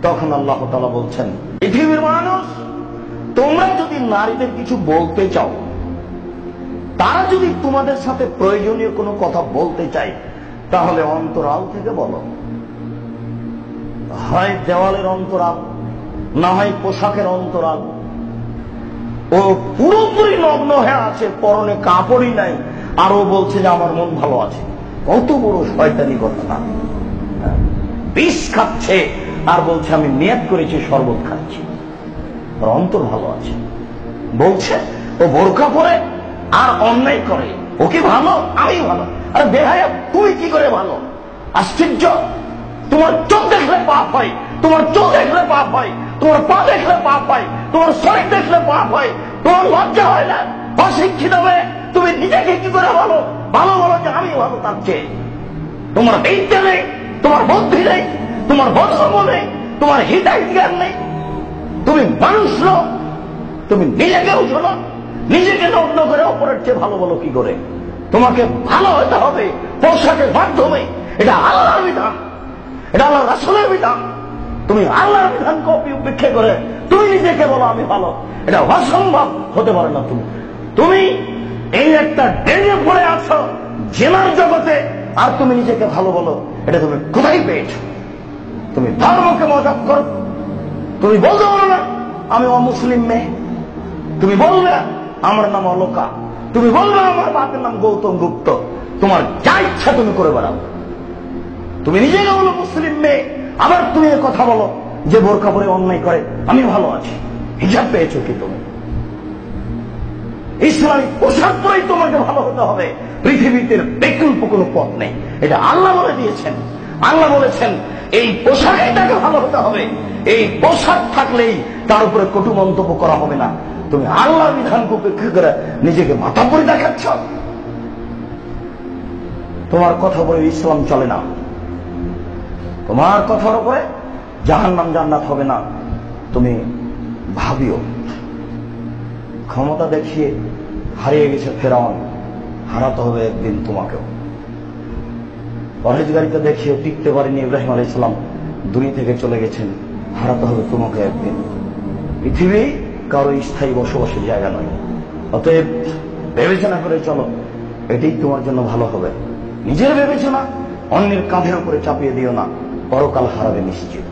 তখন আল্লাহ তাআলা বলছেন, পৃথিবীর মানুষ, তোমরা যদি নারীদের কিছু বলতে চাও, তারা যদি তোমাদের সাথে প্রয়োজনীয় কোনো কথা বলতে চায়, তাহলে অন্তরাল থেকে বলো। হয় দেওয়ালের অন্তরাল, না হয় পোশাকের অন্তরাল। ও পুরোপুরি নগ্ন হয়ে আছে, পরনে কাপড়ই নাই, আর ও বলছে যে আমার মন ভালো আছে। কত বড় শয়তানি ঘটনা! বিষ খাচ্ছে আর বলছে আমি নিয়ত করেছি শরবত খাচ্ছি, ওর অন্তর ভালো আছে। বলছে ও বোরকা পরে আর অন্যায় করে, ও কি ভালো? আমি ভালো। আরে বেহায়া, তুই কি করে ভালো? আশ্চর্য! তোমার চোখ দেখলে পাপ হয়, তোমার চোখ দেখলে পাপ হয়, তোমার পা দেখলে পাপ হয়, তোমার শরীর দেখলে পাপ হয়। তোমার লজ্জা হয় না? অশিক্ষিত হয়ে তুমি নিজেকে কি করে ভালো ভালো বলো যে আমি ভালো? তার চেয়ে তোমার বিদ্যা নেই, তোমার বুদ্ধি নেই, তোমার বোধর্ম নেই, তোমার হৃদয় জ্ঞান নেই। তুমি মানুষ নও, তুমি নিজেকেও শোনো, নিজেকে নগ্ন করে অপরের চেয়ে ভালো বলো কি করে? তোমাকে ভালো হতে হবে পোশাকের মাধ্যমে। এটা আল্লাহর বিধান, এটা আল্লাহ রাসূলের বিধান। তুমি আল্লাহর বিধানকে উপেক্ষা করে তুমি নিজেকে বলো আমি ভালো, এটা অসম্ভব, হতে পারে না। তুমি এই একটা ডেঙে পড়ে আছো জেনার জগতে, আর তুমি নিজেকে ভালো বলো, এটা তুমি কোথায় পেয়েছো? তুমি ধর্মকে মজাক করো। তুমি বলতে পারো না আমি অমুসলিম মেয়ে, তুমি বলবে আমার নাম অলোকা, তুমি বলবে আমার বাপের নাম গৌতম গুপ্ত, তোমার যা ইচ্ছা তুমি করে বেড়াও। তুমি নিজেকে বলো মুসলিম মেয়ে, আবার তুমি কথা বলো যে বোরকা পরে অন্যায় করে আমি ভালো আছি। হিজাব পেয়েছো কি তুমি? ইসলামিক পোশাক পরেই তোমাকে ভালো হতে হবে, পৃথিবীতে বিকল্প কোনো পথ নেই। এটা আল্লাহ বলে দিয়েছেন। আল্লাহ বলেছেন এই পোশাকেই তাকে ভালো হতে হবে, এই পোশাক থাকলেই তার উপরে কটু মন্তব্য করা হবে না। তুমি আল্লাহ বিধানকে উপেক্ষা করে নিজেকে মাতাব্বরি দেখাচ্ছ। তোমার কথা বলে ইসলাম চলে না, তোমার কথার উপরে জাহান্নাম জান্নাত হবে না। তুমি ভাবিও, ক্ষমতা দেখিয়ে হারিয়ে গেছে ফেরাউন, হারাতে হবে একদিন তোমাকেও। পরহেজগারিতা দেখিয়ে টিকতে পারেনি ইব্রাহিম আলাইহিস সালাম, দুনিয়া থেকে চলে গেছেন, হারাতে হবে তোমাকে একদিন। পৃথিবী কারো স্থায়ী বসবাসের জায়গা নয়। অতএব বিবেচনা করে চলো, এটাই তোমার জন্য ভালো হবে। নিজের বিবেচনা অন্যের কাঁধের উপরে চাপিয়ে দিও না, পরকাল হারাবে নিশ্চিত।